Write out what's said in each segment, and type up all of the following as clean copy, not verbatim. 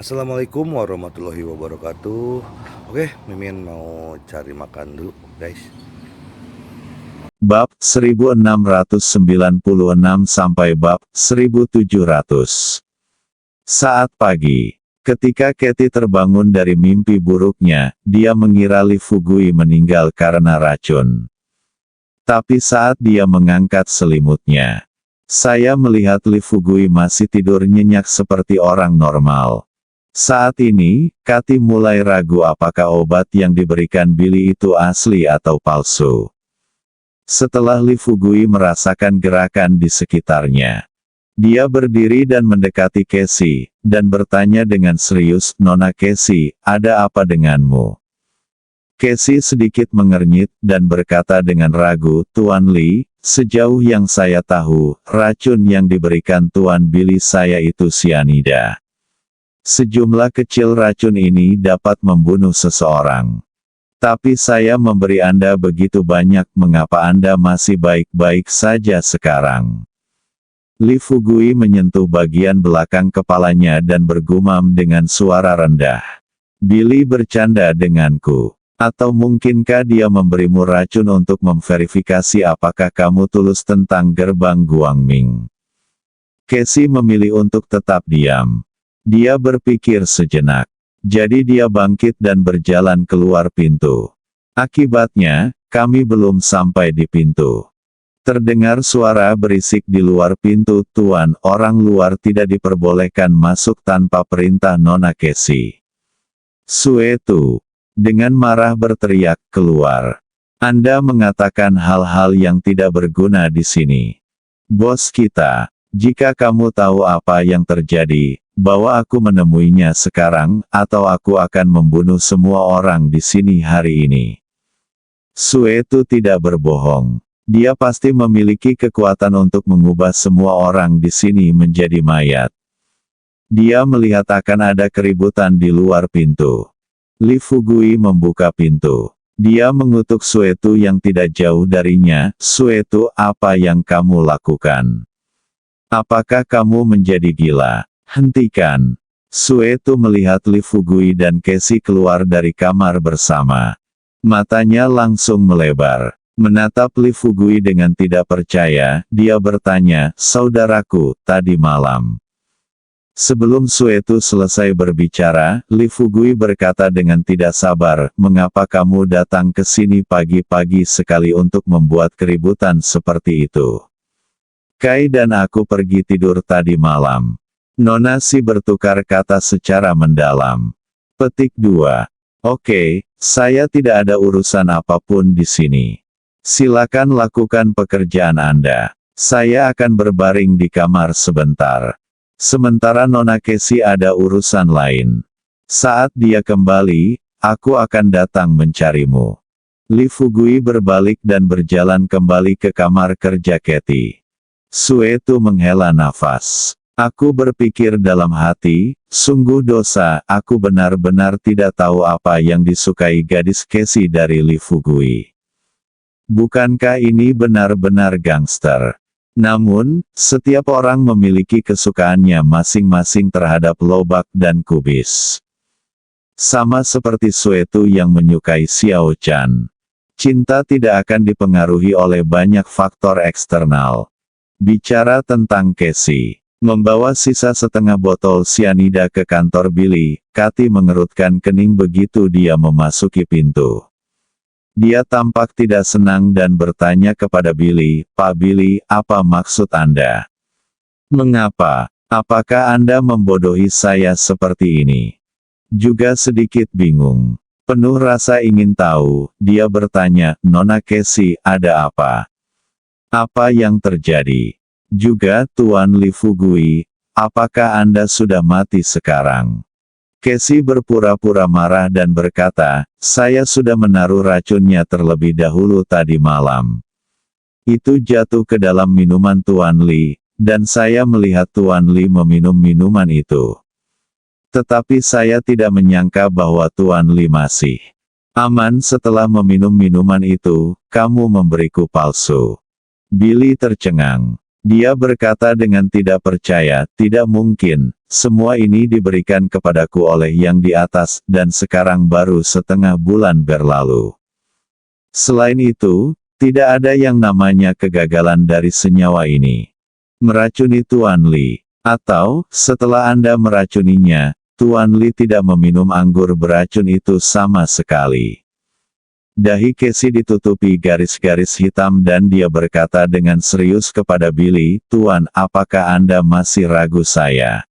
Assalamualaikum warahmatullahi wabarakatuh. Oke, Mimin mau cari makan dulu, guys. Bab 1696 sampai bab 1700. Saat pagi, ketika Katy terbangun dari mimpi buruknya, dia mengira Li Fugui meninggal karena racun. Tapi saat dia mengangkat selimutnya, saya melihat Li Fugui masih tidur nyenyak seperti orang normal. Saat ini, Katy mulai ragu apakah obat yang diberikan Billy itu asli atau palsu. Setelah Li Fugui merasakan gerakan di sekitarnya, dia berdiri dan mendekati Casey, dan bertanya dengan serius, "Nona Casey, ada apa denganmu?" Casey sedikit mengernyit, dan berkata dengan ragu, "Tuan Li, sejauh yang saya tahu, racun yang diberikan Tuan Billy saya itu sianida. Sejumlah kecil racun ini dapat membunuh seseorang. Tapi saya memberi Anda begitu banyak, mengapa Anda masih baik-baik saja sekarang?" Li Fugui menyentuh bagian belakang kepalanya dan bergumam dengan suara rendah. "Billy bercanda denganku. Atau mungkinkah dia memberimu racun untuk memverifikasi apakah kamu tulus tentang gerbang Guangming?" Casey memilih untuk tetap diam. Dia berpikir sejenak. Jadi dia bangkit dan berjalan keluar pintu. Akibatnya, kami belum sampai di pintu. Terdengar suara berisik di luar pintu, "Tuan, orang luar tidak diperbolehkan masuk tanpa perintah Nona Casey." Suetu, dengan marah berteriak, "Keluar. Anda mengatakan hal-hal yang tidak berguna di sini. Bos kita, jika kamu tahu apa yang terjadi, bawa aku menemuinya sekarang, atau aku akan membunuh semua orang di sini hari ini." Suetu tidak berbohong. Dia pasti memiliki kekuatan untuk mengubah semua orang di sini menjadi mayat. Dia melihat akan ada keributan di luar pintu. Li Fugui membuka pintu. Dia mengutuk Suetu yang tidak jauh darinya, "Suetu, apa yang kamu lakukan? Apakah kamu menjadi gila? Hentikan!" Suetu melihat Li Fugui dan Casey keluar dari kamar bersama. Matanya langsung melebar. Menatap Li Fugui dengan tidak percaya, dia bertanya, "Saudaraku, tadi malam." Sebelum Suetu selesai berbicara, Li Fugui berkata dengan tidak sabar, "Mengapa kamu datang ke sini pagi-pagi sekali untuk membuat keributan seperti itu?" "Kai dan aku pergi tidur tadi malam." Nona Si bertukar kata secara mendalam. Petik 2. "Oke, saya tidak ada urusan apapun di sini. Silakan lakukan pekerjaan Anda. Saya akan berbaring di kamar sebentar. Sementara Nona Casey ada urusan lain. Saat dia kembali, aku akan datang mencarimu." Li Fugui berbalik dan berjalan kembali ke kamar kerja Katy. Suetu menghela nafas. Aku berpikir dalam hati, sungguh dosa, aku benar-benar tidak tahu apa yang disukai gadis Casey dari Li Fugui. Bukankah ini benar-benar gangster? Namun, setiap orang memiliki kesukaannya masing-masing terhadap lobak dan kubis. Sama seperti Suetu yang menyukai Xiao Chan. Cinta tidak akan dipengaruhi oleh banyak faktor eksternal. Bicara tentang Casey. Membawa sisa setengah botol sianida ke kantor Billy, Katy mengerutkan kening begitu dia memasuki pintu. Dia tampak tidak senang dan bertanya kepada Billy, "Pak Billy, apa maksud Anda? Mengapa? Apakah Anda membodohi saya seperti ini?" Juga sedikit bingung. Penuh rasa ingin tahu, dia bertanya, "Nona Casey, ada apa? Apa yang terjadi? Juga Tuan Li Fugui, apakah Anda sudah mati sekarang?" Casey berpura-pura marah dan berkata, "Saya sudah menaruh racunnya terlebih dahulu tadi malam. Itu jatuh ke dalam minuman Tuan Li, dan saya melihat Tuan Li meminum minuman itu. Tetapi saya tidak menyangka bahwa Tuan Li masih aman setelah meminum minuman itu. Kamu memberiku palsu." Billy tercengang. Dia berkata dengan tidak percaya, tidak mungkin, semua ini diberikan kepadaku oleh yang di atas, dan sekarang baru setengah bulan berlalu. Selain itu, tidak ada yang namanya kegagalan dari senyawa ini. Meracuni Tuan Li. Atau, setelah Anda meracuninya, Tuan Li tidak meminum anggur beracun itu sama sekali. Dahi Casey ditutupi garis-garis hitam dan dia berkata dengan serius kepada Billy, "Tuan, apakah Anda masih ragu saya?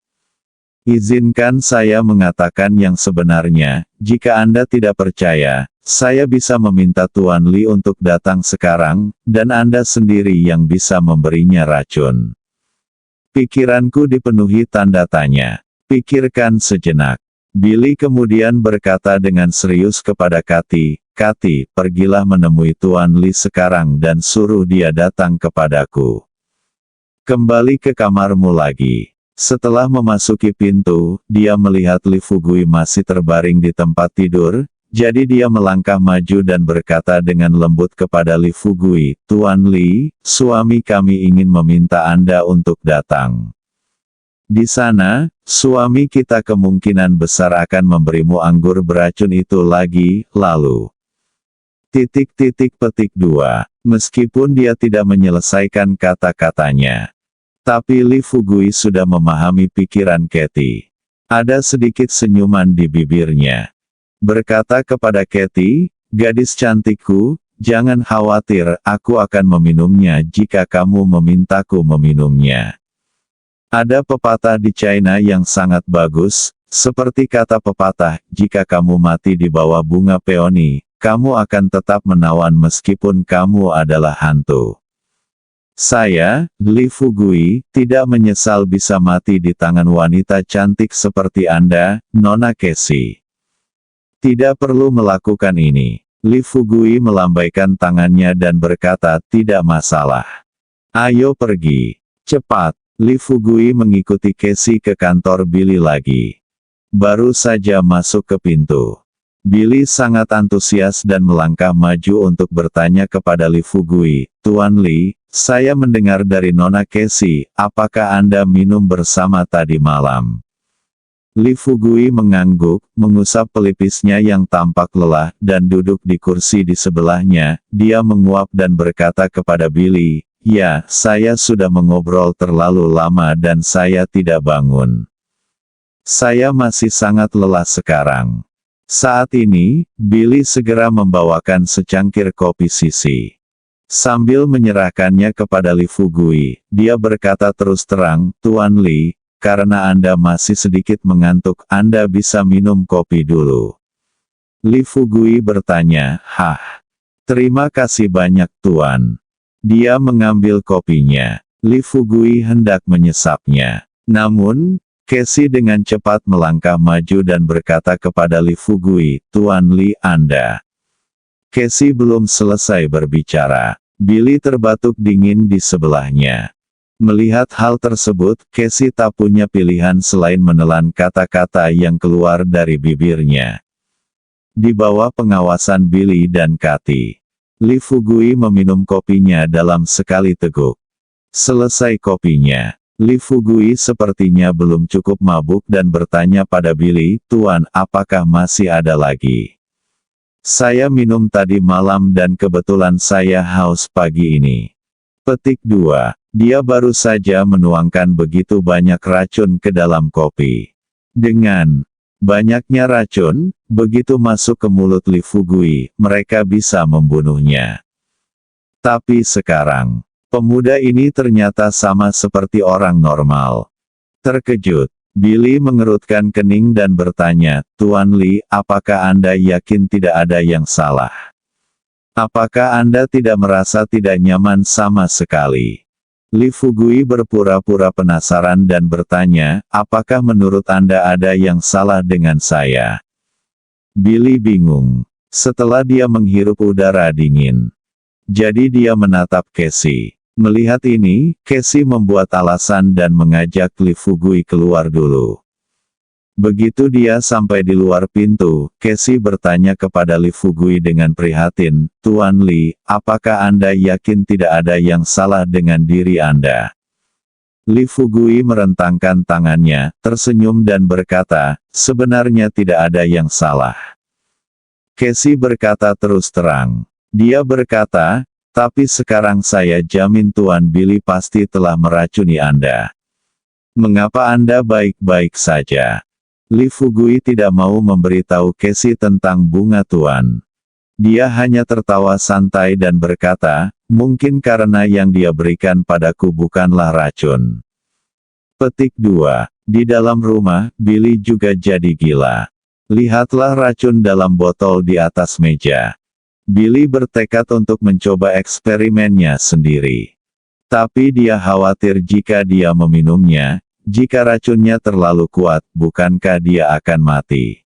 Izinkan saya mengatakan yang sebenarnya, jika Anda tidak percaya, saya bisa meminta Tuan Li untuk datang sekarang, dan Anda sendiri yang bisa memberinya racun." Pikiranku dipenuhi tanda tanya. Pikirkan sejenak. Billy kemudian berkata dengan serius kepada Kathy, "Kathy, pergilah menemui Tuan Li sekarang dan suruh dia datang kepadaku. Kembali ke kamarmu lagi." Setelah memasuki pintu, dia melihat Li Fugui masih terbaring di tempat tidur, jadi dia melangkah maju dan berkata dengan lembut kepada Li Fugui, "Tuan Li, suami kami ingin meminta Anda untuk datang. Di sana, suami kita kemungkinan besar akan memberimu anggur beracun itu lagi, lalu..." Petik 2. Meskipun dia tidak menyelesaikan kata-katanya. Tapi Li Fugui sudah memahami pikiran Kathy. Ada sedikit senyuman di bibirnya. Berkata kepada Kathy, "Gadis cantikku, jangan khawatir, aku akan meminumnya jika kamu memintaku meminumnya." Ada pepatah di China yang sangat bagus, seperti kata pepatah, "Jika kamu mati di bawah bunga peoni, kamu akan tetap menawan meskipun kamu adalah hantu." Saya, Li Fugui, tidak menyesal bisa mati di tangan wanita cantik seperti Anda, Nona Casey. Tidak perlu melakukan ini. Li Fugui melambaikan tangannya dan berkata, "Tidak masalah. Ayo pergi. Cepat." Li Fugui mengikuti Casey ke kantor Billy lagi. Baru saja masuk ke pintu. Billy sangat antusias dan melangkah maju untuk bertanya kepada Li Fugui, "Tuan Li, saya mendengar dari Nona Casey, apakah Anda minum bersama tadi malam?" Li Fugui mengangguk, mengusap pelipisnya yang tampak lelah, dan duduk di kursi di sebelahnya. Dia menguap dan berkata kepada Billy, "Ya, saya sudah mengobrol terlalu lama dan saya tidak bangun. Saya masih sangat lelah sekarang." Saat ini, Billy segera membawakan secangkir kopi sisi. Sambil menyerahkannya kepada Li Fugui, dia berkata terus terang, "Tuan Li, karena Anda masih sedikit mengantuk, Anda bisa minum kopi dulu." Li Fugui bertanya, "Hah? Terima kasih banyak Tuan." Dia mengambil kopinya. Li Fugui hendak menyesapnya. Namun, Casey dengan cepat melangkah maju dan berkata kepada Li Fugui, "Tuan Li, Anda..." Casey belum selesai berbicara. Billy terbatuk dingin di sebelahnya. Melihat hal tersebut, Casey tak punya pilihan selain menelan kata-kata yang keluar dari bibirnya. Di bawah pengawasan Billy dan Kathy, Li Fugui meminum kopinya dalam sekali teguk. Selesai kopinya, Li Fugui sepertinya belum cukup mabuk dan bertanya pada Billy, "Tuan, apakah masih ada lagi?" "Saya minum tadi malam dan kebetulan saya haus pagi ini." Petik 2. Dia baru saja menuangkan begitu banyak racun ke dalam kopi. Dengan banyaknya racun, begitu masuk ke mulut Li Fugui, mereka bisa membunuhnya. Tapi sekarang, pemuda ini ternyata sama seperti orang normal. Terkejut, Billy mengerutkan kening dan bertanya, "Tuan Li, apakah Anda yakin tidak ada yang salah? Apakah Anda tidak merasa tidak nyaman sama sekali?" Li Fugui berpura-pura penasaran dan bertanya, "Apakah menurut Anda ada yang salah dengan saya?" Billy bingung. Setelah dia menghirup udara dingin, jadi dia menatap Casey. Melihat ini, Casey membuat alasan dan mengajak Li Fugui keluar dulu. Begitu dia sampai di luar pintu, Casey bertanya kepada Li Fugui dengan prihatin, "Tuan Li, apakah Anda yakin tidak ada yang salah dengan diri Anda?" Li Fugui merentangkan tangannya, tersenyum dan berkata, sebenarnya tidak ada yang salah. Casey berkata terus terang. Dia berkata, tapi sekarang saya jamin Tuan Billy pasti telah meracuni Anda. Mengapa Anda baik-baik saja? Li Fugui tidak mau memberitahu Casey tentang bunga Tuan. Dia hanya tertawa santai dan berkata, mungkin karena yang dia berikan padaku bukanlah racun. Petik 2. Di dalam rumah, Billy juga jadi gila. Lihatlah racun dalam botol di atas meja. Billy bertekad untuk mencoba eksperimennya sendiri. Tapi dia khawatir jika dia meminumnya, jika racunnya terlalu kuat, bukankah dia akan mati?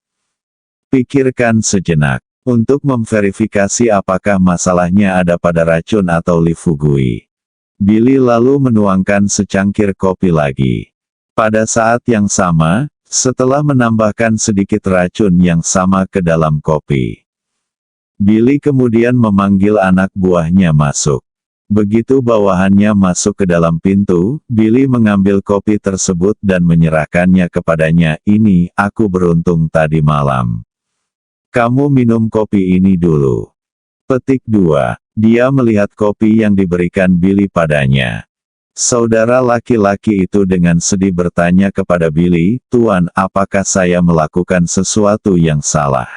Pikirkan sejenak. Untuk memverifikasi apakah masalahnya ada pada racun atau Li Fugui. Billy lalu menuangkan secangkir kopi lagi. Pada saat yang sama, setelah menambahkan sedikit racun yang sama ke dalam kopi, Billy kemudian memanggil anak buahnya masuk. Begitu bawahannya masuk ke dalam pintu, Billy mengambil kopi tersebut dan menyerahkannya kepadanya. Ini, aku beruntung tadi malam. Kamu minum kopi ini dulu. Petik 2. Dia melihat kopi yang diberikan Billy padanya. Saudara laki-laki itu dengan sedih bertanya kepada Billy, Tuan, apakah saya melakukan sesuatu yang salah?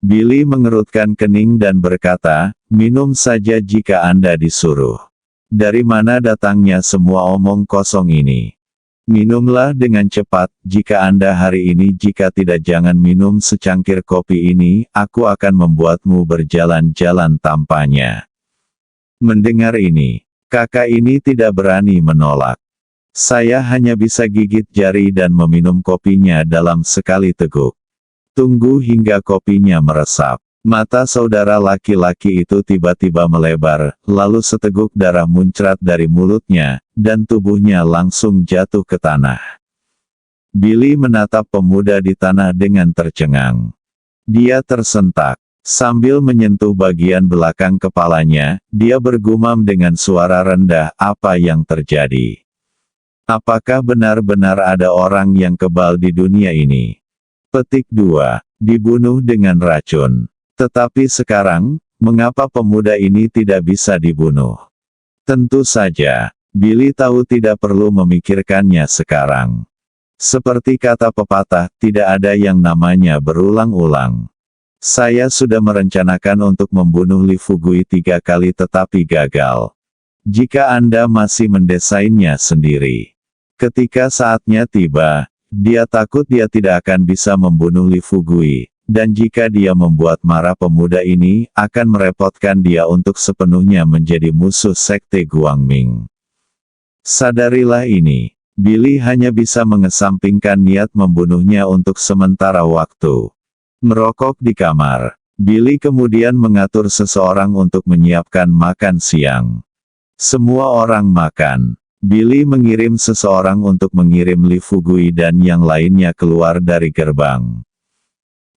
Billy mengerutkan kening dan berkata, minum saja jika Anda disuruh. Dari mana datangnya semua omong kosong ini? Minumlah dengan cepat, jika Anda hari ini jika tidak jangan minum secangkir kopi ini, aku akan membuatmu berjalan-jalan tanpanya. Mendengar ini, kakak ini tidak berani menolak. Saya hanya bisa gigit jari dan meminum kopinya dalam sekali teguk. Tunggu hingga kopinya meresap. Mata saudara laki-laki itu tiba-tiba melebar, lalu seteguk darah muncrat dari mulutnya, dan tubuhnya langsung jatuh ke tanah. Billy menatap pemuda di tanah dengan tercengang. Dia tersentak. Sambil menyentuh bagian belakang kepalanya, dia bergumam dengan suara rendah, apa yang terjadi? Apakah benar-benar ada orang yang kebal di dunia ini? Petik 2. Dibunuh dengan racun. Tetapi sekarang, mengapa pemuda ini tidak bisa dibunuh? Tentu saja, Billy tahu tidak perlu memikirkannya sekarang. Seperti kata pepatah, tidak ada yang namanya berulang-ulang. Saya sudah merencanakan untuk membunuh Li Fugui 3 kali tetapi gagal. Jika Anda masih mendesainnya sendiri. Ketika saatnya tiba, dia takut dia tidak akan bisa membunuh Li Fugui. Dan jika dia membuat marah pemuda ini, akan merepotkan dia untuk sepenuhnya menjadi musuh sekte Guangming. Sadarilah ini, Billy hanya bisa mengesampingkan niat membunuhnya untuk sementara waktu. Merokok di kamar, Billy kemudian mengatur seseorang untuk menyiapkan makan siang. Semua orang makan. Billy mengirim seseorang untuk mengirim Li Fugui dan yang lainnya keluar dari gerbang.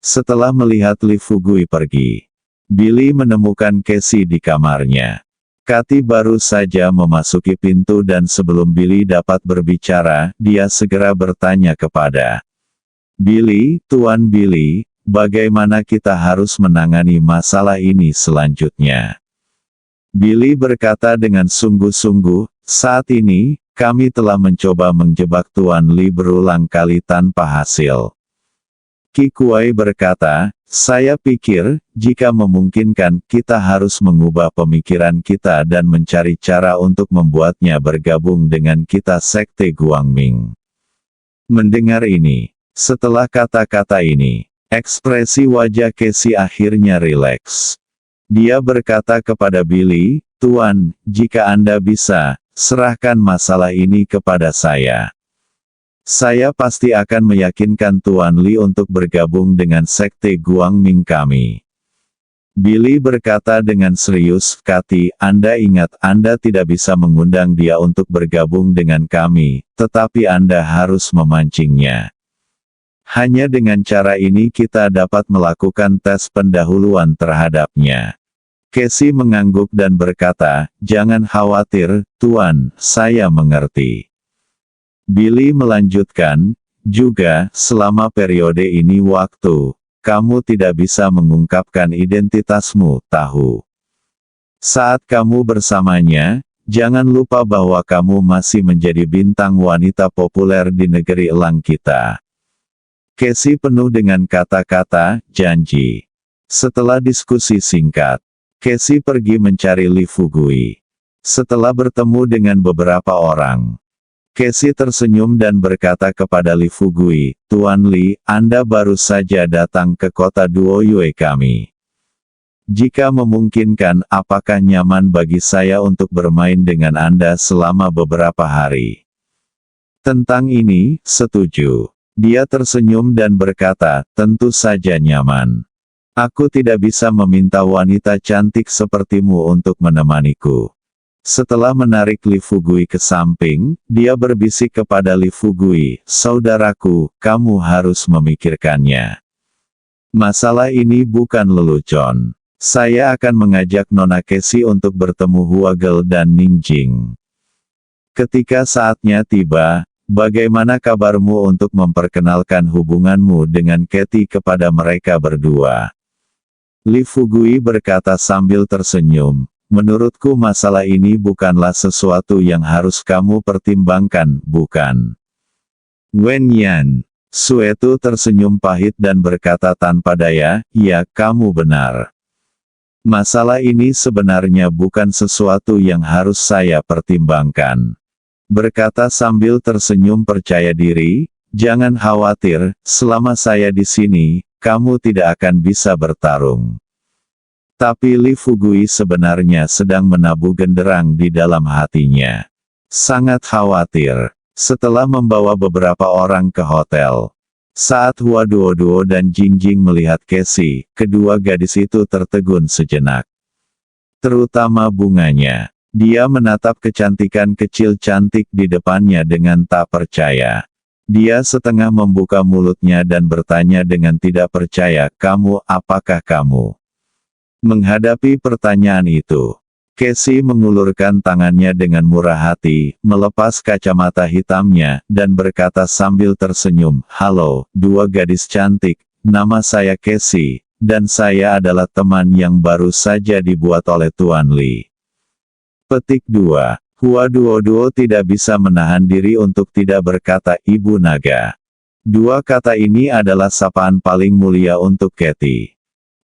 Setelah melihat Li Fugui pergi, Billy menemukan Casey di kamarnya. Katy baru saja memasuki pintu dan sebelum Billy dapat berbicara, dia segera bertanya kepada Billy, Tuan Billy, bagaimana kita harus menangani masalah ini selanjutnya? Billy berkata dengan sungguh-sungguh, saat ini, kami telah mencoba menjebak Tuan Li berulang kali tanpa hasil. Qi Kuai berkata, saya pikir, jika memungkinkan, kita harus mengubah pemikiran kita dan mencari cara untuk membuatnya bergabung dengan kita sekte Guangming. Mendengar ini, setelah kata-kata ini, ekspresi wajah Casey akhirnya rileks. Dia berkata kepada Billy, Tuan, jika Anda bisa, serahkan masalah ini kepada saya. Saya pasti akan meyakinkan Tuan Li untuk bergabung dengan sekte Guangming kami. Billy berkata dengan serius, Katy, Anda ingat Anda tidak bisa mengundang dia untuk bergabung dengan kami, tetapi Anda harus memancingnya. Hanya dengan cara ini kita dapat melakukan tes pendahuluan terhadapnya. Casey mengangguk dan berkata, jangan khawatir, Tuan, saya mengerti. Billy melanjutkan, juga, selama periode ini waktu, kamu tidak bisa mengungkapkan identitasmu, tahu. Saat kamu bersamanya, jangan lupa bahwa kamu masih menjadi bintang wanita populer di negeri elang kita. Casey penuh dengan kata-kata, janji. Setelah diskusi singkat, Casey pergi mencari Lee Fugui. Setelah bertemu dengan beberapa orang, Casey tersenyum dan berkata kepada Lee Fugui, Tuan Lee, Anda baru saja datang ke kota Duoyue kami. Jika memungkinkan, apakah nyaman bagi saya untuk bermain dengan Anda selama beberapa hari? Tentang ini, setuju. Dia tersenyum dan berkata, tentu saja nyaman. Aku tidak bisa meminta wanita cantik sepertimu untuk menemaniku. Setelah menarik Lee Fugui ke samping, dia berbisik kepada Lee Fugui, saudaraku, kamu harus memikirkannya. Masalah ini bukan lelucon. Saya akan mengajak Nona Casey untuk bertemu Huagel dan Ningjing. Ketika saatnya tiba, bagaimana kabarmu untuk memperkenalkan hubunganmu dengan Katie kepada mereka berdua? Lee Fugui berkata sambil tersenyum, menurutku masalah ini bukanlah sesuatu yang harus kamu pertimbangkan, bukan? Wen Yan, Suetu tersenyum pahit dan berkata tanpa daya, ya, kamu benar. Masalah ini sebenarnya bukan sesuatu yang harus saya pertimbangkan. Berkata sambil tersenyum percaya diri, jangan khawatir, selama saya di sini, kamu tidak akan bisa bertarung. Tapi Lee Fugui sebenarnya sedang menabuh genderang di dalam hatinya. Sangat khawatir. Setelah membawa beberapa orang ke hotel. Saat Hua Duoduo dan Jingjing melihat Casey, kedua gadis itu tertegun sejenak. Terutama bunganya. Dia menatap kecantikan kecil cantik di depannya dengan tak percaya. Dia setengah membuka mulutnya dan bertanya dengan tidak percaya, apakah kamu? Menghadapi pertanyaan itu, Casey mengulurkan tangannya dengan murah hati, melepas kacamata hitamnya, dan berkata sambil tersenyum, halo, dua gadis cantik, nama saya Casey, dan saya adalah teman yang baru saja dibuat oleh Tuan Lee. Petik 2. Hua Duoduo tidak bisa menahan diri untuk tidak berkata Ibu Naga. Dua kata ini adalah sapaan paling mulia untuk Katie.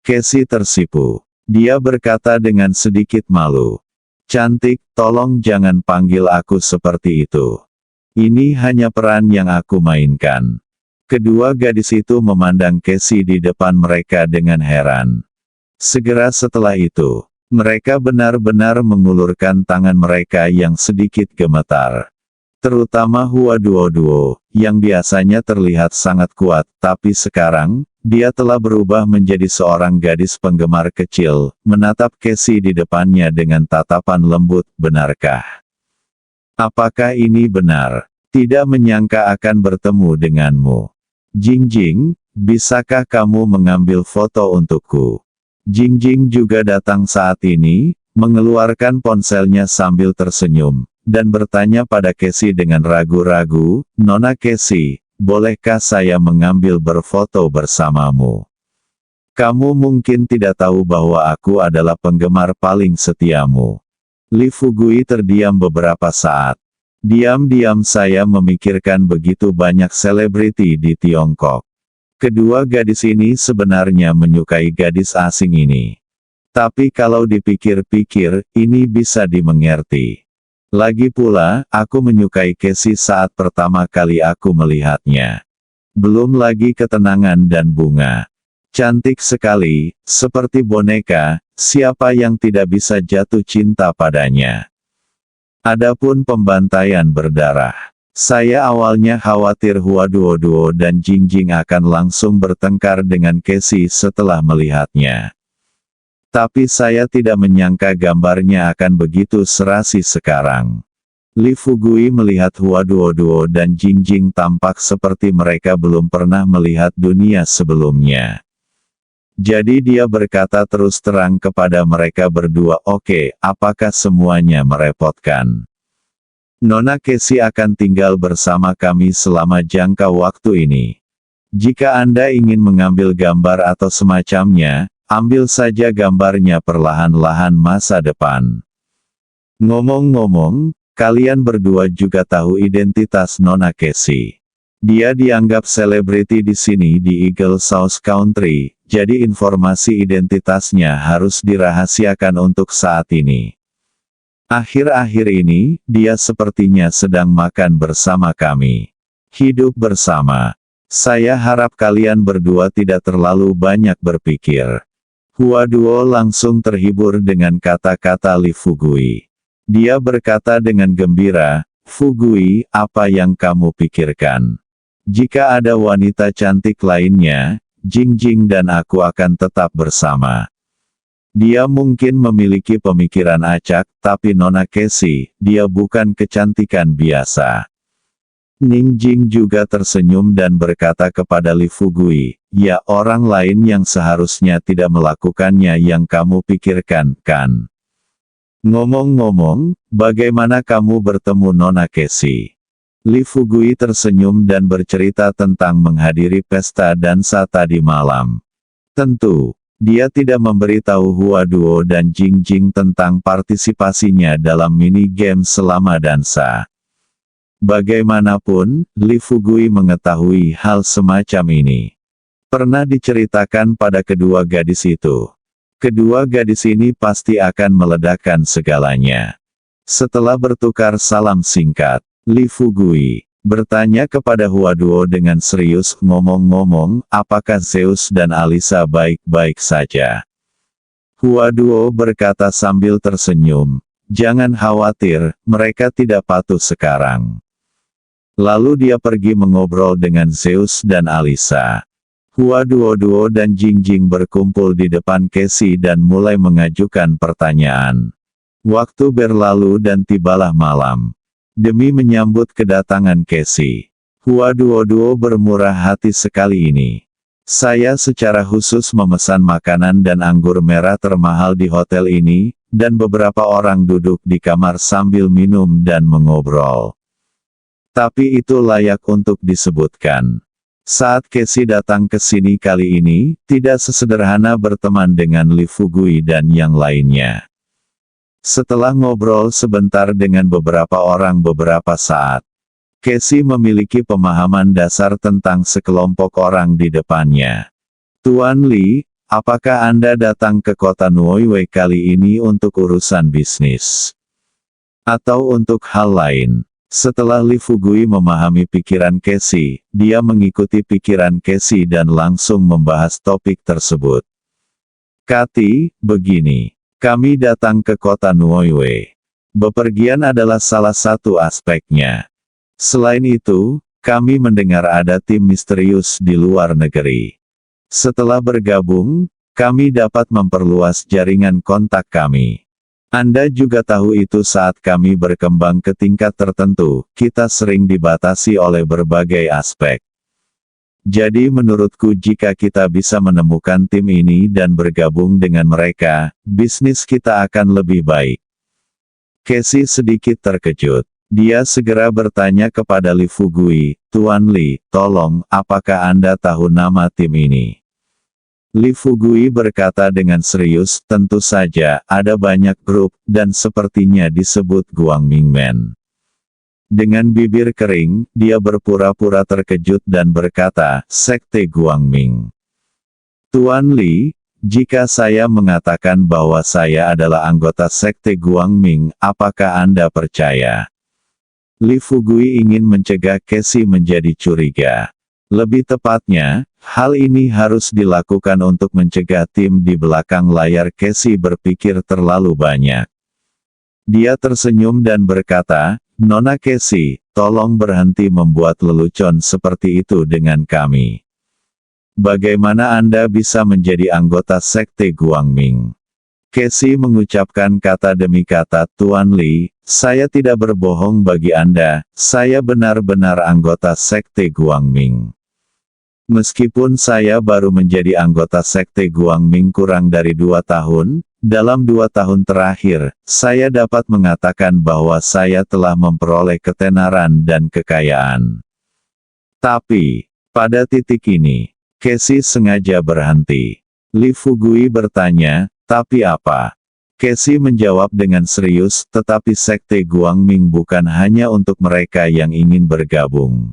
Casey tersipu. Dia berkata dengan sedikit malu. Cantik, tolong jangan panggil aku seperti itu. Ini hanya peran yang aku mainkan. Kedua gadis itu memandang Casey di depan mereka dengan heran. Segera setelah itu, mereka benar-benar mengulurkan tangan mereka yang sedikit gemetar. Terutama Hua Duoduo, yang biasanya terlihat sangat kuat, tapi sekarang, dia telah berubah menjadi seorang gadis penggemar kecil, menatap Casey di depannya dengan tatapan lembut, benarkah? Apakah ini benar? Tidak menyangka akan bertemu denganmu. Jingjing, bisakah kamu mengambil foto untukku? Jingjing juga datang saat ini, mengeluarkan ponselnya sambil tersenyum, dan bertanya pada Casey dengan ragu-ragu, Nona Casey, bolehkah saya mengambil berfoto bersamamu? Kamu mungkin tidak tahu bahwa aku adalah penggemar paling setiamu. Lee Fugui terdiam beberapa saat. Diam-diam saya memikirkan begitu banyak selebriti di Tiongkok. Kedua gadis ini sebenarnya menyukai gadis asing ini. Tapi kalau dipikir-pikir, ini bisa dimengerti. Lagi pula, aku menyukai Casey saat pertama kali aku melihatnya. Belum lagi ketenangan dan bunga. Cantik sekali, seperti boneka, siapa yang tidak bisa jatuh cinta padanya. Adapun pembantaian berdarah. Saya awalnya khawatir Hua Duoduo dan Jingjing akan langsung bertengkar dengan Casey setelah melihatnya. Tapi saya tidak menyangka gambarnya akan begitu serasi sekarang. Lee Fugui melihat Hua Duoduo dan Jingjing tampak seperti mereka belum pernah melihat dunia sebelumnya. Jadi dia berkata terus terang kepada mereka berdua, oke, apakah semuanya merepotkan? Nona Casey akan tinggal bersama kami selama jangka waktu ini. Jika Anda ingin mengambil gambar atau semacamnya, ambil saja gambarnya perlahan-lahan masa depan. Ngomong-ngomong, kalian berdua juga tahu identitas Nona Casey. Dia dianggap selebriti di sini di Eagle South Country, jadi informasi identitasnya harus dirahasiakan untuk saat ini. Akhir-akhir ini, dia sepertinya sedang makan bersama kami. Hidup bersama. Saya harap kalian berdua tidak terlalu banyak berpikir. Hua Duo langsung terhibur dengan kata-kata Li Fugui. Dia berkata dengan gembira, "Fugui, apa yang kamu pikirkan? Jika ada wanita cantik lainnya, Jingjing dan aku akan tetap bersama." Dia mungkin memiliki pemikiran acak, tapi Nona Casey, dia bukan kecantikan biasa. Ningjing juga tersenyum dan berkata kepada Li Fugui, "Ya, orang lain yang seharusnya tidak melakukannya yang kamu pikirkan, kan? Ngomong-ngomong, bagaimana kamu bertemu Nona Casey?" Li Fugui tersenyum dan bercerita tentang menghadiri pesta dansa tadi malam. Tentu, dia tidak memberitahu Hua Duo dan Jingjing tentang partisipasinya dalam mini game selama dansa. Bagaimanapun, Li Fugui mengetahui hal semacam ini. Pernah diceritakan pada kedua gadis itu. Kedua gadis ini pasti akan meledakkan segalanya. Setelah bertukar salam singkat, Li Fugui bertanya kepada Hua Duo dengan serius, "Ngomong-ngomong, apakah Zeus dan Alisa baik-baik saja?" Hua Duo berkata sambil tersenyum, "Jangan khawatir, mereka tidak patuh sekarang." Lalu dia pergi mengobrol dengan Zeus dan Alisa. Hua Duo dan Jingjing berkumpul di depan Casey dan mulai mengajukan pertanyaan. Waktu berlalu dan tibalah malam. Demi menyambut kedatangan Casey, Hua Duo bermurah hati sekali ini. "Saya secara khusus memesan makanan dan anggur merah termahal di hotel ini, dan beberapa orang duduk di kamar sambil minum dan mengobrol. Tapi itu layak untuk disebutkan. Saat Casey datang ke sini kali ini, tidak sesederhana berteman dengan Li Fugui dan yang lainnya." Setelah ngobrol sebentar dengan beberapa orang beberapa saat, Casey memiliki pemahaman dasar tentang sekelompok orang di depannya. "Tuan Li, apakah Anda datang ke kota Nuoiwei kali ini untuk urusan bisnis? Atau untuk hal lain?" Setelah Li Fugui memahami pikiran Casey, dia mengikuti pikiran Casey dan langsung membahas topik tersebut. "Kati, begini. Kami datang ke kota Nuoiwei. Bepergian adalah salah satu aspeknya. Selain itu, kami mendengar ada tim misterius di luar negeri. Setelah bergabung, kami dapat memperluas jaringan kontak kami. Anda juga tahu itu saat kami berkembang ke tingkat tertentu, kita sering dibatasi oleh berbagai aspek. Jadi menurutku jika kita bisa menemukan tim ini dan bergabung dengan mereka, bisnis kita akan lebih baik." Casey sedikit terkejut. Dia segera bertanya kepada Li Fugui, "Tuan Li, tolong, apakah Anda tahu nama tim ini?" Li Fugui berkata dengan serius, "Tentu saja, ada banyak grup, dan sepertinya disebut Guangmingmen." Dengan bibir kering, dia berpura-pura terkejut dan berkata, "Sekte Guangming. Tuan Li, jika saya mengatakan bahwa saya adalah anggota Sekte Guangming, apakah Anda percaya?" Li Fugui ingin mencegah Casey menjadi curiga. Lebih tepatnya, hal ini harus dilakukan untuk mencegah tim di belakang layar Casey berpikir terlalu banyak. Dia tersenyum dan berkata, "Nona Casey, tolong berhenti membuat lelucon seperti itu dengan kami. Bagaimana Anda bisa menjadi anggota Sekte Guangming?" Casey mengucapkan kata demi kata, "Tuan Li, saya tidak berbohong bagi Anda, saya benar-benar anggota Sekte Guangming. Meskipun saya baru menjadi anggota Sekte Guangming kurang dari 2 tahun, dalam 2 tahun terakhir, saya dapat mengatakan bahwa saya telah memperoleh ketenaran dan kekayaan. Tapi, pada titik ini, Casey sengaja berhenti. Li Fugui bertanya, tapi apa? Casey menjawab dengan serius, tetapi sekte Guangming bukan hanya untuk mereka yang ingin bergabung.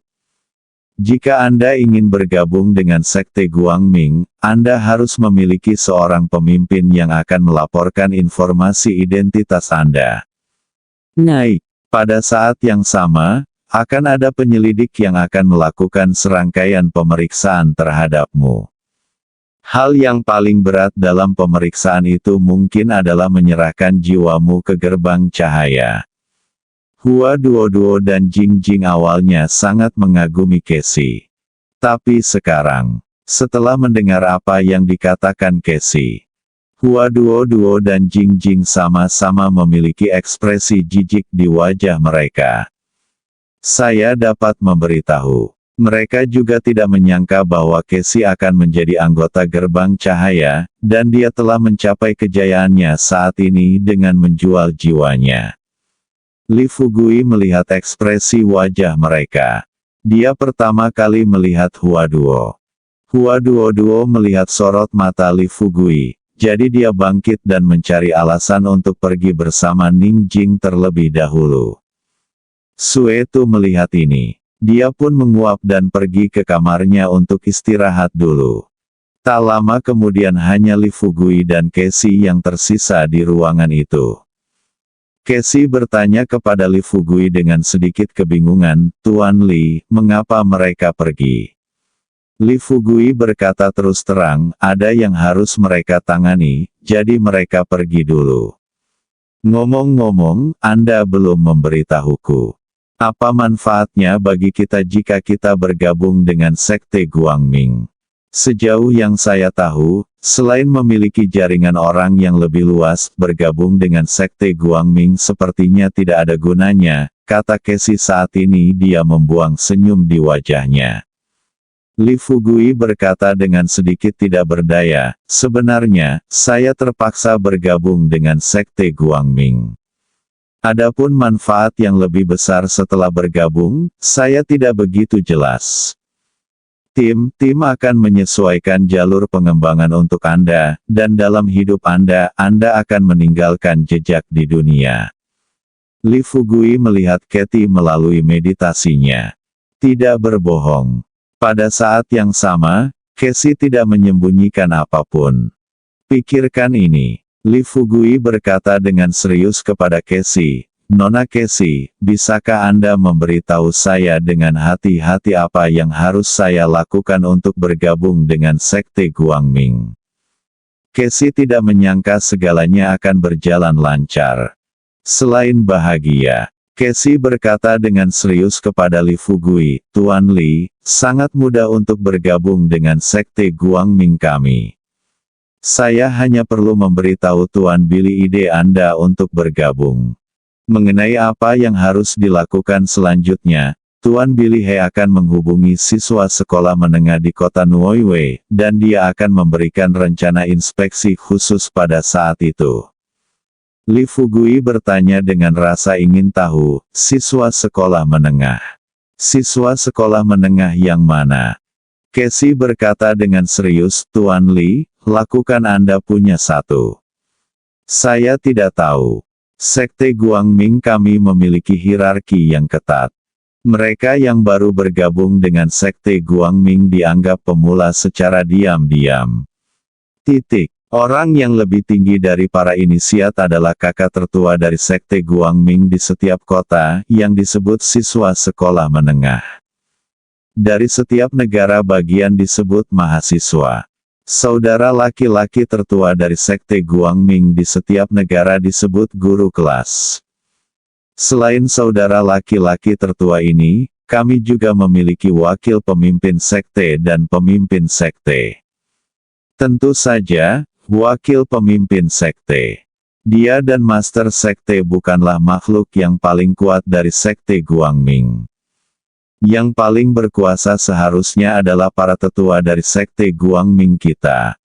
Jika Anda ingin bergabung dengan sekte Guangming, Anda harus memiliki seorang pemimpin yang akan melaporkan informasi identitas Anda. Naik. Pada saat yang sama, akan ada penyelidik yang akan melakukan serangkaian pemeriksaan terhadapmu. Hal yang paling berat dalam pemeriksaan itu mungkin adalah menyerahkan jiwamu ke gerbang cahaya. Hua Duoduo dan Jing Jing awalnya sangat mengagumi Casey. Tapi sekarang, setelah mendengar apa yang dikatakan Casey, Hua Duoduo dan Jing Jing sama-sama memiliki ekspresi jijik di wajah mereka. Saya dapat memberitahu. Mereka juga tidak menyangka bahwa Casey akan menjadi anggota gerbang cahaya, dan dia telah mencapai kejayaannya saat ini dengan menjual jiwanya. Li Fugui melihat ekspresi wajah mereka. Dia pertama kali melihat Hua Duo. Hua Duo melihat sorot mata Li Fugui, jadi dia bangkit dan mencari alasan untuk pergi bersama Ning Jing terlebih dahulu. Suetu melihat ini. Dia pun menguap dan pergi ke kamarnya untuk istirahat dulu. Tak lama kemudian hanya Li Fugui dan Casey yang tersisa di ruangan itu. Casey bertanya kepada Li Fugui dengan sedikit kebingungan, "Tuan Li, mengapa mereka pergi?" Li Fugui berkata terus terang, "Ada yang harus mereka tangani, jadi mereka pergi dulu." "Ngomong-ngomong, Anda belum memberitahuku. Apa manfaatnya bagi kita jika kita bergabung dengan sekte Guangming?" Sejauh yang saya tahu, selain memiliki jaringan orang yang lebih luas, bergabung dengan sekte Guangming sepertinya tidak ada gunanya, kata Casey saat ini dia membuang senyum di wajahnya. Li Fugui berkata dengan sedikit tidak berdaya, "Sebenarnya, saya terpaksa bergabung dengan sekte Guangming. Adapun manfaat yang lebih besar setelah bergabung, saya tidak begitu jelas. Tim akan menyesuaikan jalur pengembangan untuk Anda, dan dalam hidup Anda akan meninggalkan jejak di dunia." Li Fugui melihat Katie melalui meditasinya. Tidak berbohong. Pada saat yang sama, Casey tidak menyembunyikan apapun. "Pikirkan ini." Li Fugui berkata dengan serius kepada Casey, "Nona Casey, bisakah Anda memberitahu saya dengan hati-hati apa yang harus saya lakukan untuk bergabung dengan sekte Guangming?" Casey tidak menyangka segalanya akan berjalan lancar. Selain bahagia, Casey berkata dengan serius kepada Li Fugui, "Tuan Li, sangat mudah untuk bergabung dengan sekte Guangming kami. Saya hanya perlu memberitahu Tuan Billy ide Anda untuk bergabung. Mengenai apa yang harus dilakukan selanjutnya, Tuan Billy He akan menghubungi siswa sekolah menengah di kota Nuoiwei, dan dia akan memberikan rencana inspeksi khusus pada saat itu." Li Fugui bertanya dengan rasa ingin tahu, "Siswa sekolah menengah? Siswa sekolah menengah yang mana?" Casey berkata dengan serius, "Tuan Li, lakukan Anda punya satu. Saya tidak tahu. Sekte Guangming kami memiliki hierarki yang ketat. Mereka yang baru bergabung dengan sekte Guangming dianggap pemula secara diam-diam. Orang yang lebih tinggi dari para inisiat adalah kakak tertua dari sekte Guangming di setiap kota, yang disebut siswa sekolah menengah. Dari setiap negara bagian disebut mahasiswa. Saudara laki-laki tertua dari sekte Guangming di setiap negara disebut guru kelas. Selain saudara laki-laki tertua ini, kami juga memiliki wakil pemimpin sekte dan pemimpin sekte. Tentu saja, wakil pemimpin sekte. Dia dan master sekte bukanlah makhluk yang paling kuat dari sekte Guangming. Yang paling berkuasa seharusnya adalah para tetua dari sekte Guangming kita.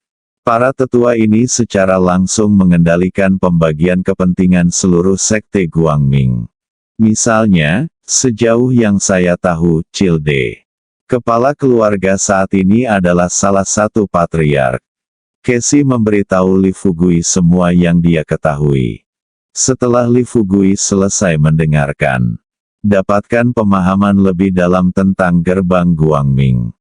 Para tetua ini secara langsung mengendalikan pembagian kepentingan seluruh sekte Guangming. Misalnya, sejauh yang saya tahu, Childe, kepala keluarga saat ini adalah salah satu patriark. Casey memberitahu Li Fugui semua yang dia ketahui. Setelah Li Fugui selesai mendengarkan, dapatkan pemahaman lebih dalam tentang gerbang Guangming.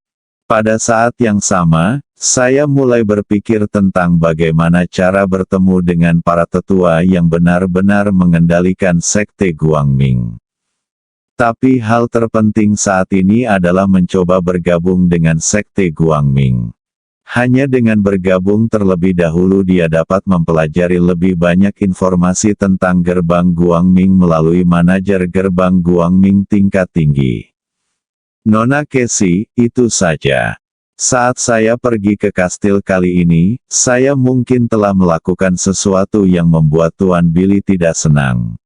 Pada saat yang sama, saya mulai berpikir tentang bagaimana cara bertemu dengan para tetua yang benar-benar mengendalikan sekte Guangming. Tapi hal terpenting saat ini adalah mencoba bergabung dengan sekte Guangming. Hanya dengan bergabung terlebih dahulu dia dapat mempelajari lebih banyak informasi tentang gerbang Guangming melalui manajer gerbang Guangming tingkat tinggi. Nona Casey, itu saja. Saat saya pergi ke kastil kali ini, saya mungkin telah melakukan sesuatu yang membuat Tuan Billy tidak senang.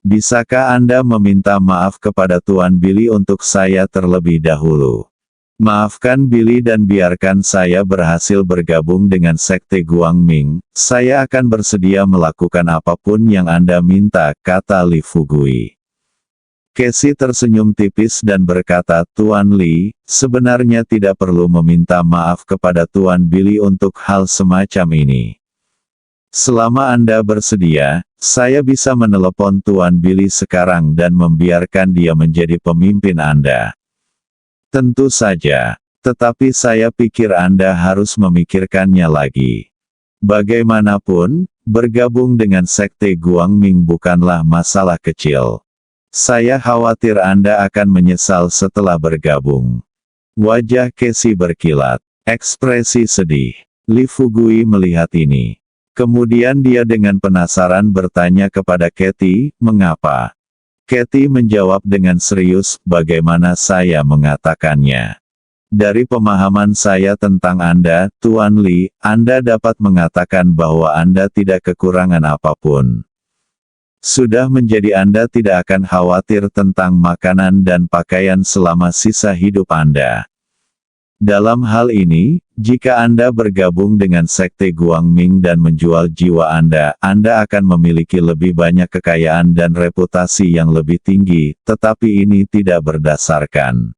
Bisakah Anda meminta maaf kepada Tuan Billy untuk saya terlebih dahulu? Maafkan Billy dan biarkan saya berhasil bergabung dengan sekte Guangming, saya akan bersedia melakukan apapun yang Anda minta, kata Li Fugui. Casey tersenyum tipis dan berkata, Tuan Li, sebenarnya tidak perlu meminta maaf kepada Tuan Billy untuk hal semacam ini. Selama Anda bersedia, saya bisa menelepon Tuan Billy sekarang dan membiarkan dia menjadi pemimpin Anda. Tentu saja, tetapi saya pikir Anda harus memikirkannya lagi. Bagaimanapun, bergabung dengan sekte Guangming bukanlah masalah kecil. Saya khawatir Anda akan menyesal setelah bergabung. Wajah Casey berkilat, ekspresi sedih. Li Fugui melihat ini. Kemudian dia dengan penasaran bertanya kepada Katie, mengapa? Katie menjawab dengan serius, bagaimana saya mengatakannya. Dari pemahaman saya tentang Anda, Tuan Li, Anda dapat mengatakan bahwa Anda tidak kekurangan apapun. Sudah menjadi Anda tidak akan khawatir tentang makanan dan pakaian selama sisa hidup Anda. Dalam hal ini, jika Anda bergabung dengan sekte Guangming dan menjual jiwa Anda akan memiliki lebih banyak kekayaan dan reputasi yang lebih tinggi, tetapi ini tidak berdasarkan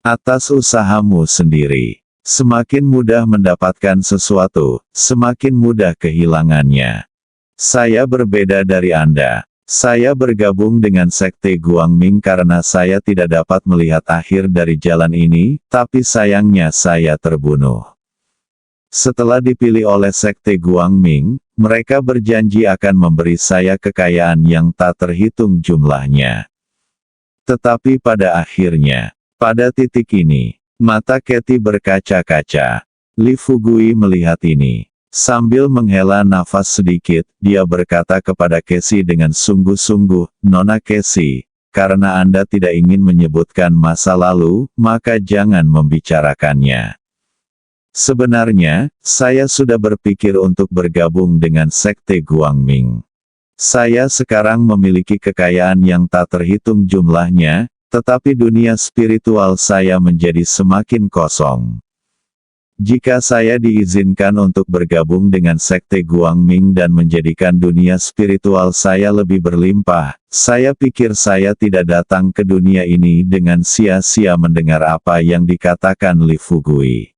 atas usahamu sendiri. Semakin mudah mendapatkan sesuatu, semakin mudah kehilangannya. Saya berbeda dari Anda. Saya bergabung dengan sekte Guangming karena saya tidak dapat melihat akhir dari jalan ini, tapi sayangnya saya terbunuh. Setelah dipilih oleh sekte Guangming, mereka berjanji akan memberi saya kekayaan yang tak terhitung jumlahnya. Tetapi pada akhirnya, pada titik ini, mata Katie berkaca-kaca. Li Fugui melihat ini. Sambil menghela nafas sedikit, dia berkata kepada Casey dengan sungguh-sungguh, Nona Casey, karena Anda tidak ingin menyebutkan masa lalu, maka jangan membicarakannya. Sebenarnya, saya sudah berpikir untuk bergabung dengan sekte Guangming. Saya sekarang memiliki kekayaan yang tak terhitung jumlahnya, tetapi dunia spiritual saya menjadi semakin kosong. Jika saya diizinkan untuk bergabung dengan sekte Guangming dan menjadikan dunia spiritual saya lebih berlimpah, saya pikir saya tidak datang ke dunia ini dengan sia-sia mendengar apa yang dikatakan Li Fugui.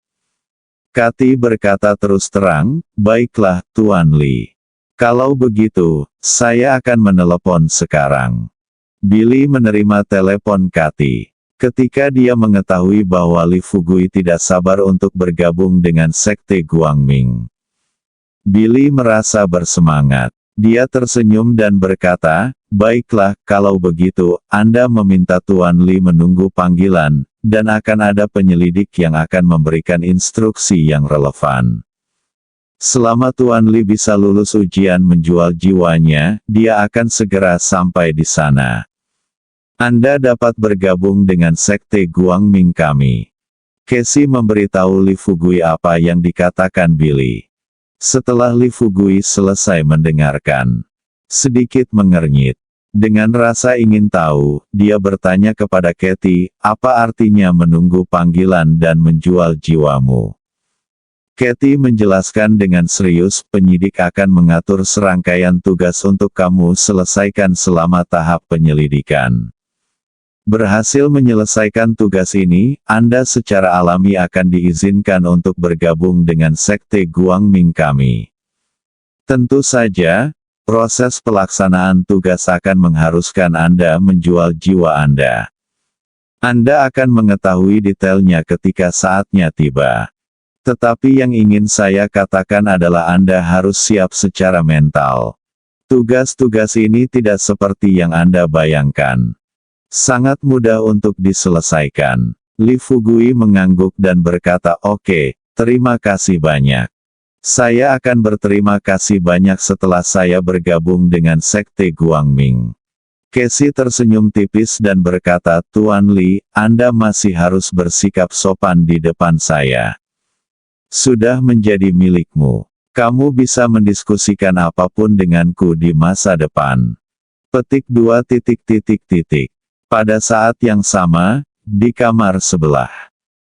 Katie berkata terus terang, baiklah, Tuan Li. Kalau begitu, saya akan menelepon sekarang. Billy menerima telepon Katie. Ketika dia mengetahui bahwa Li Fugui tidak sabar untuk bergabung dengan sekte Guangming, Billy merasa bersemangat. Dia tersenyum dan berkata, baiklah, kalau begitu, Anda meminta Tuan Li menunggu panggilan, dan akan ada penyelidik yang akan memberikan instruksi yang relevan. Selama Tuan Li bisa lulus ujian menjual jiwanya, dia akan segera sampai di sana. Anda dapat bergabung dengan sekte Guangming kami. Casey memberitahu Li Fugui apa yang dikatakan Billy. Setelah Li Fugui selesai mendengarkan, sedikit mengernyit. Dengan rasa ingin tahu, dia bertanya kepada Katie, apa artinya menunggu panggilan dan menjual jiwamu? Kathy menjelaskan dengan serius, penyidik akan mengatur serangkaian tugas untuk kamu selesaikan selama tahap penyelidikan. Berhasil menyelesaikan tugas ini, Anda secara alami akan diizinkan untuk bergabung dengan sekte Guangming kami. Tentu saja, proses pelaksanaan tugas akan mengharuskan Anda menjual jiwa Anda. Anda akan mengetahui detailnya ketika saatnya tiba. Tetapi yang ingin saya katakan adalah Anda harus siap secara mental. Tugas-tugas ini tidak seperti yang Anda bayangkan. Sangat mudah untuk diselesaikan. Li Fugui mengangguk dan berkata, "Oke, terima kasih banyak. Saya akan berterima kasih banyak setelah saya bergabung dengan sekte Guangming." Casey tersenyum tipis dan berkata, "Tuan Li, Anda masih harus bersikap sopan di depan saya. Sudah menjadi milikmu. Kamu bisa mendiskusikan apapun denganku di masa depan." Petik 2. Pada saat yang sama, di kamar sebelah.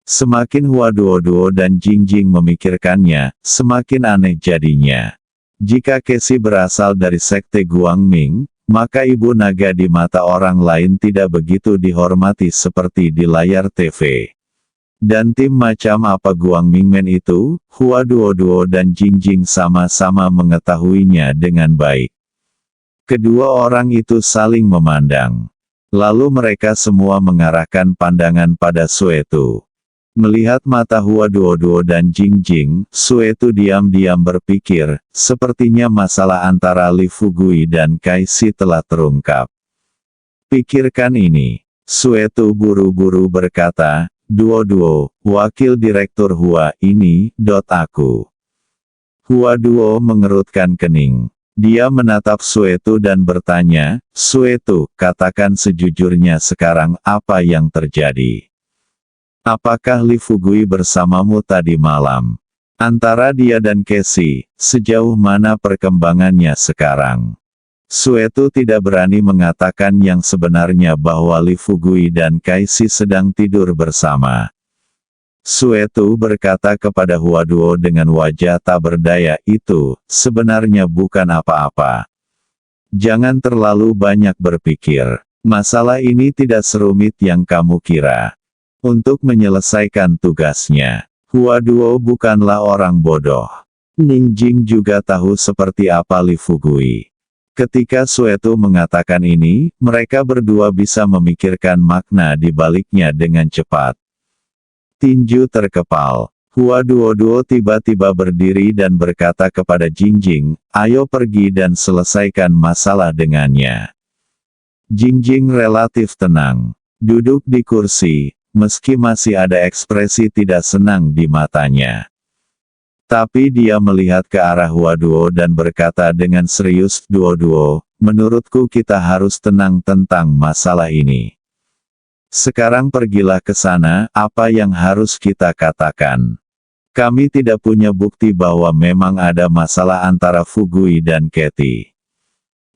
Semakin Huaduoduo dan Jingjing memikirkannya, semakin aneh jadinya. Jika Casey berasal dari sekte Guangming, maka ibu naga di mata orang lain tidak begitu dihormati seperti di layar TV. Dan tim macam apa Guangming Men itu, Huaduoduo dan Jingjing sama-sama mengetahuinya dengan baik. Kedua orang itu saling memandang. Lalu mereka semua mengarahkan pandangan pada Suetu. Melihat mata Huaduoduo dan Jingjing, Suetu diam-diam berpikir, sepertinya masalah antara Li Fugui dan Kaisi telah terungkap. Pikirkan ini. Suetu buru-buru berkata, "Duo, wakil direktur Hua ini, aku." Huaduo mengerutkan kening. Dia menatap Suetu dan bertanya, "Suetu, katakan sejujurnya sekarang apa yang terjadi? Apakah Li Fugui bersamamu tadi malam? Antara dia dan Casey, sejauh mana perkembangannya sekarang?" Suetu tidak berani mengatakan yang sebenarnya bahwa Li Fugui dan Kaisi sedang tidur bersama. Suetu berkata kepada Huaduo dengan wajah tak berdaya, "Itu, sebenarnya bukan apa-apa. Jangan terlalu banyak berpikir. Masalah ini tidak serumit yang kamu kira." Untuk menyelesaikan tugasnya, Huaduo bukanlah orang bodoh. Ningjing juga tahu seperti apa Li Fugui. Ketika Suetu mengatakan ini, mereka berdua bisa memikirkan makna di baliknya dengan cepat. Tinju terkepal. Huaduoduo tiba-tiba berdiri dan berkata kepada Jingjing, "Ayo pergi dan selesaikan masalah dengannya." Jingjing relatif tenang. Duduk di kursi, meski masih ada ekspresi tidak senang di matanya. Tapi dia melihat ke arah Huaduo dan berkata dengan serius, "Duo, menurutku kita harus tenang tentang masalah ini. Sekarang pergilah ke sana, apa yang harus kita katakan? Kami tidak punya bukti bahwa memang ada masalah antara Fugui dan Kathy."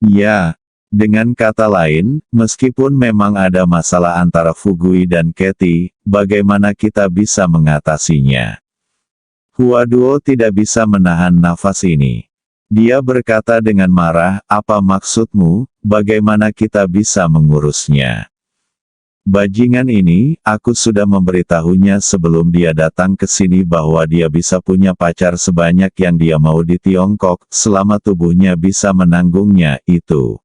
Ya, dengan kata lain, meskipun memang ada masalah antara Fugui dan Kathy, bagaimana kita bisa mengatasinya? Huaduo tidak bisa menahan nafas ini. Dia berkata dengan marah, "Apa maksudmu, bagaimana kita bisa mengurusnya? Bajingan ini, aku sudah memberitahunya sebelum dia datang ke sini bahwa dia bisa punya pacar sebanyak yang dia mau di Tiongkok, selama tubuhnya bisa menanggungnya, itu.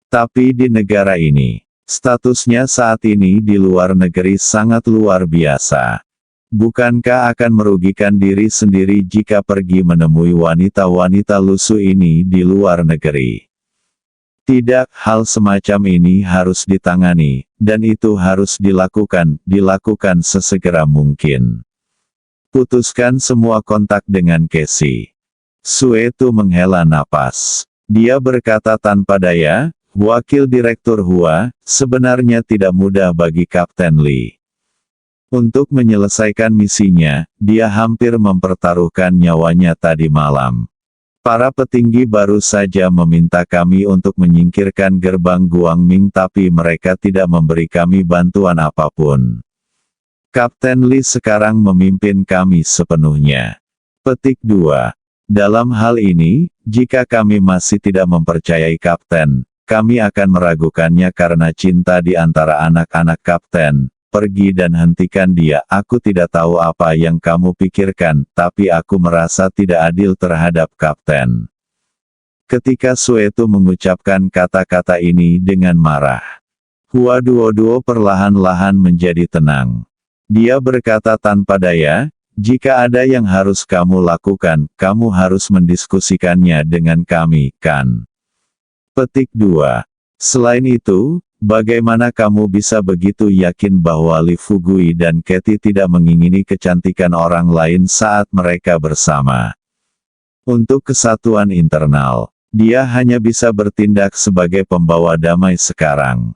Tapi di negara ini, statusnya saat ini di luar negeri sangat luar biasa. Bukankah akan merugikan diri sendiri jika pergi menemui wanita-wanita lusuh ini di luar negeri? Tidak, hal semacam ini harus ditangani, dan itu harus dilakukan sesegera mungkin. Putuskan semua kontak dengan Casey." Suetu menghela napas. Dia berkata tanpa daya, "Wakil Direktur Hua, sebenarnya tidak mudah bagi Kapten Li. Untuk menyelesaikan misinya, dia hampir mempertaruhkan nyawanya tadi malam. Para petinggi baru saja meminta kami untuk menyingkirkan gerbang Guangming tapi mereka tidak memberi kami bantuan apapun. Kapten Li sekarang memimpin kami sepenuhnya. Petik 2. Dalam hal ini, jika kami masih tidak mempercayai Kapten, kami akan meragukannya karena cinta di antara anak-anak Kapten. Pergi dan hentikan dia. Aku tidak tahu apa yang kamu pikirkan, tapi aku merasa tidak adil terhadap Kapten. Ketika Sueto mengucapkan kata-kata ini dengan marah, Hua Duo perlahan-lahan menjadi tenang. Dia berkata tanpa daya, jika ada yang harus kamu lakukan, kamu harus mendiskusikannya dengan kami, kan? Petik 2. Selain itu, bagaimana kamu bisa begitu yakin bahwa Lee Fugui dan Katie tidak mengingini kecantikan orang lain saat mereka bersama? Untuk kesatuan internal, dia hanya bisa bertindak sebagai pembawa damai sekarang.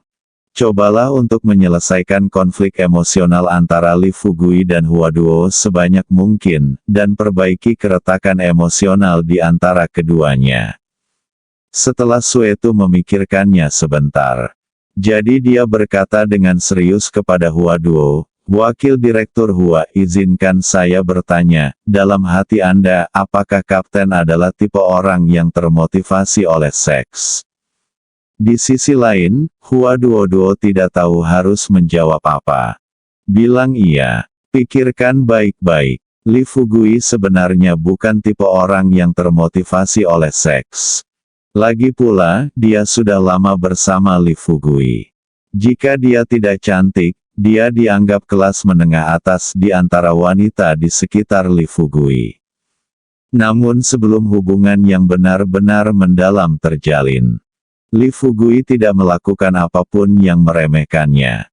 Cobalah untuk menyelesaikan konflik emosional antara Lee Fugui dan Hua Duo sebanyak mungkin, dan perbaiki keretakan emosional di antara keduanya. Setelah Sueto memikirkannya sebentar, jadi dia berkata dengan serius kepada Hua Duo, Wakil Direktur Hua, izinkan saya bertanya, dalam hati Anda, apakah Kapten adalah tipe orang yang termotivasi oleh seks? Di sisi lain, Hua Duo tidak tahu harus menjawab apa. Bilang iya. Pikirkan baik-baik. Lee Fugui sebenarnya bukan tipe orang yang termotivasi oleh seks. Lagi pula, dia sudah lama bersama Lee Fugui. Jika dia tidak cantik, dia dianggap kelas menengah atas di antara wanita di sekitar Lee Fugui. Namun sebelum hubungan yang benar-benar mendalam terjalin, Lee Fugui tidak melakukan apapun yang meremehkannya.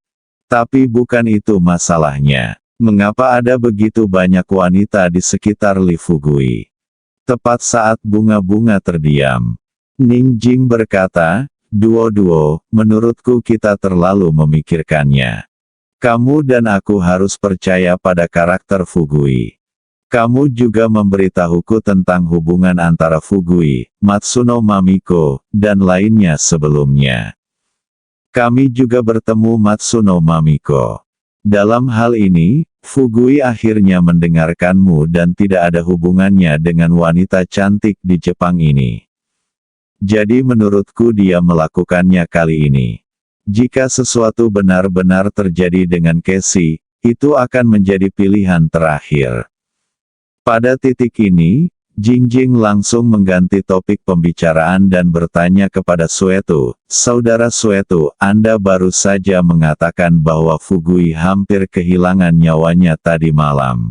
Tapi bukan itu masalahnya. Mengapa ada begitu banyak wanita di sekitar Lee Fugui? Tepat saat bunga-bunga terdiam, Ning Jing berkata, Duo, menurutku kita terlalu memikirkannya. Kamu dan aku harus percaya pada karakter Fugui. Kamu juga memberitahuku tentang hubungan antara Fugui, Matsuno Mamiko, dan lainnya sebelumnya. Kami juga bertemu Matsuno Mamiko. Dalam hal ini, Fugui akhirnya mendengarkanmu dan tidak ada hubungannya dengan wanita cantik di Jepang ini. Jadi menurutku dia melakukannya kali ini. Jika sesuatu benar-benar terjadi dengan Casey, itu akan menjadi pilihan terakhir. Pada titik ini, Jingjing langsung mengganti topik pembicaraan dan bertanya kepada Sueto, Saudara Sueto, Anda baru saja mengatakan bahwa Fugui hampir kehilangan nyawanya tadi malam.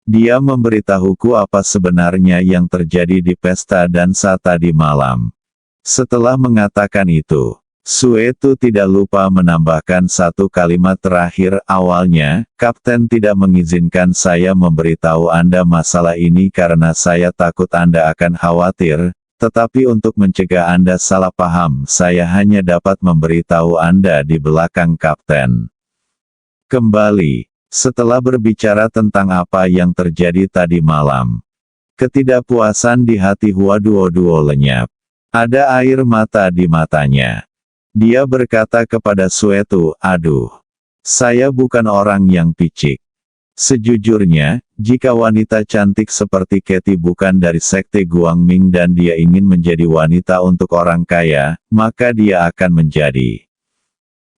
Dia memberitahuku apa sebenarnya yang terjadi di pesta dansa tadi malam. Setelah mengatakan itu, Sueto tidak lupa menambahkan satu kalimat terakhir. Awalnya, Kapten tidak mengizinkan saya memberitahu Anda masalah ini karena saya takut Anda akan khawatir, tetapi untuk mencegah Anda salah paham, saya hanya dapat memberitahu Anda di belakang Kapten. Kembali, setelah berbicara tentang apa yang terjadi tadi malam, ketidakpuasan di hati Hua Duo lenyap. Ada air mata di matanya. Dia berkata kepada Sueto, aduh, saya bukan orang yang picik. Sejujurnya, jika wanita cantik seperti Katie bukan dari sekte Guangming dan dia ingin menjadi wanita untuk orang kaya, maka dia akan menjadi.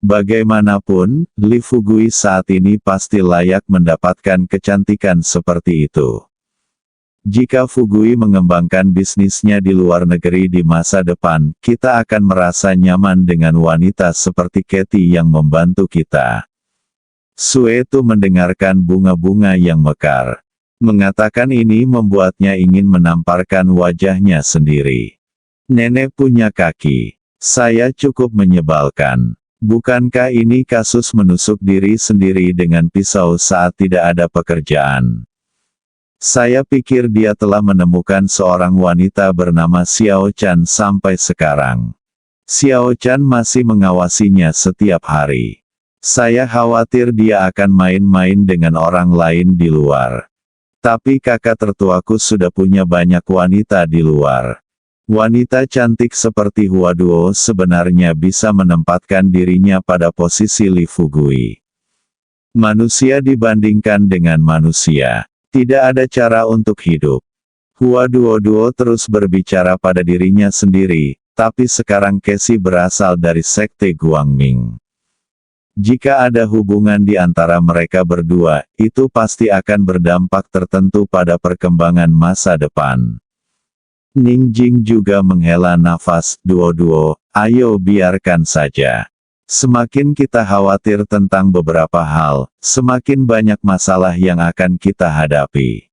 Bagaimanapun, Lee Fugui saat ini pasti layak mendapatkan kecantikan seperti itu. Jika Fugui mengembangkan bisnisnya di luar negeri di masa depan, kita akan merasa nyaman dengan wanita seperti Katie yang membantu kita. Sueto mendengarkan bunga-bunga yang mekar. Mengatakan ini membuatnya ingin menamparkan wajahnya sendiri. Nenek punya kaki. Saya cukup menyebalkan. Bukankah ini kasus menusuk diri sendiri dengan pisau saat tidak ada pekerjaan? Saya pikir dia telah menemukan seorang wanita bernama Xiao Chan sampai sekarang. Xiao Chan masih mengawasinya setiap hari. Saya khawatir dia akan main-main dengan orang lain di luar. Tapi kakak tertuaku sudah punya banyak wanita di luar. Wanita cantik seperti Hua Duo sebenarnya bisa menempatkan dirinya pada posisi Lee Fugui. Manusia dibandingkan dengan manusia. Tidak ada cara untuk hidup. Hua Duoduo terus berbicara pada dirinya sendiri, tapi sekarang Casey berasal dari sekte Guangming. Jika ada hubungan di antara mereka berdua, itu pasti akan berdampak tertentu pada perkembangan masa depan. Ningjing juga menghela nafas. Duo-duo, ayo biarkan saja. Semakin kita khawatir tentang beberapa hal, semakin banyak masalah yang akan kita hadapi.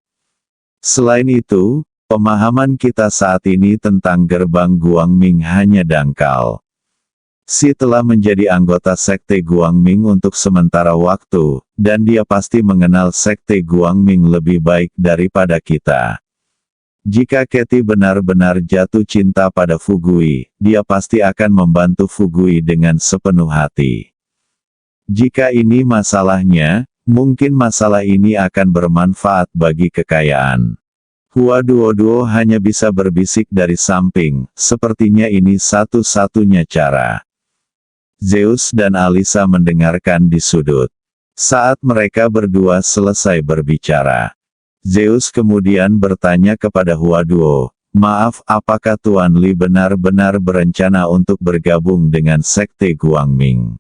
Selain itu, pemahaman kita saat ini tentang gerbang Guangming hanya dangkal. Si telah menjadi anggota sekte Guangming untuk sementara waktu, dan dia pasti mengenal sekte Guangming lebih baik daripada kita. Jika Katie benar-benar jatuh cinta pada Fugui, dia pasti akan membantu Fugui dengan sepenuh hati. Jika ini masalahnya, mungkin masalah ini akan bermanfaat bagi kekayaan. Hua Duoduo hanya bisa berbisik dari samping, sepertinya ini satu-satunya cara. Zeus dan Alisa mendengarkan di sudut. Saat mereka berdua selesai berbicara, Zeus kemudian bertanya kepada Hua Duo, "Maaf, apakah Tuan Li benar-benar berencana untuk bergabung dengan sekte Guangming?"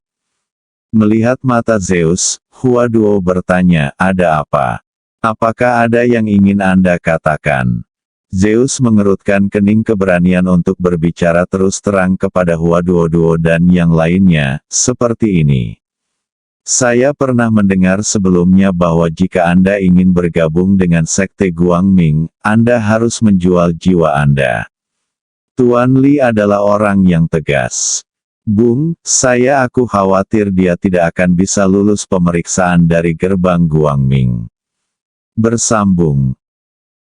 Melihat mata Zeus, Hua Duo bertanya, "Ada apa? Apakah ada yang ingin Anda katakan?" Zeus mengerutkan kening keberanian untuk berbicara terus terang kepada Hua Duo dan yang lainnya, seperti ini. "Saya pernah mendengar sebelumnya bahwa jika Anda ingin bergabung dengan sekte Guangming, Anda harus menjual jiwa Anda. Tuan Li adalah orang yang tegas. Bung, aku khawatir dia tidak akan bisa lulus pemeriksaan dari gerbang Guangming." Bersambung,